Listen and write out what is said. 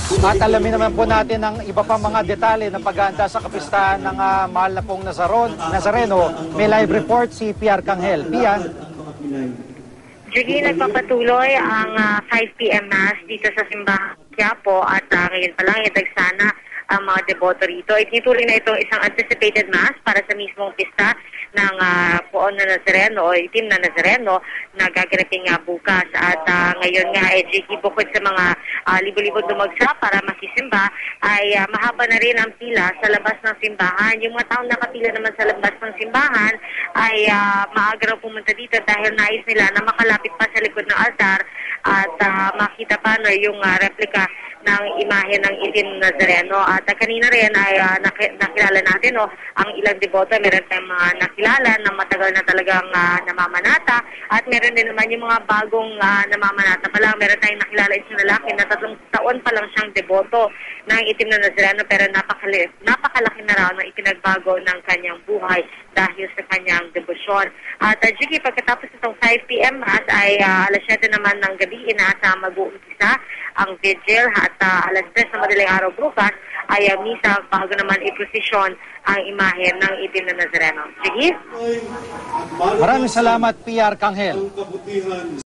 At alamin naman po natin ang iba pang mga detalye ng paghahanda sa kapistahan ng mahal na pong Nazareno. May live report si Pia Arcangel. Pia? Jugi, nagpapatuloy ang 5 p.m. Mass dito sa Simbahan Quiapo at ngayon pa lang sana ang mga deboto rito. Itinuturing na itong isang anticipated Mass para sa mismong pista ng Poon na Nazareno o Itim na Nazareno na gaganapin nga bukas. At ngayon nga, Jugi, bukod sa mga libo-libo dumagsa para masisimba, ay mahaba na rin ang pila sa labas ng simbahan. Yung mga taong nakapila naman sa labas ng simbahan ay maaga raw pumunta dito dahil nais nila na makalapit pa sa likod ng altar at makita pa yung replika ng imahe ng Itim na Nazareno. At kanina rin ay nakilala natin ang ilang deboto. Meron tayong mga nakilala na matagal na talagang namamanata at meron din naman yung mga bagong namamanata pa lang. Meron tayong nakilala isang lalaki na 3 taon pa lang siyang deboto ng Itim na Nazareno pero napakalaki na raw na ipinagbago ng kanyang buhay dahil sa kanyang debosyon. At Jugi, pagkatapos itong 5 p.m. Mass ay alas 7 naman ng gabi inasa mag-uumpisa ang vigil at alas 3 na madaling araw bukas ay misa bago naman iprosesyon ang imahe ng Itim na Nazareno. Jugi? Maraming salamat, Pia Arcangel.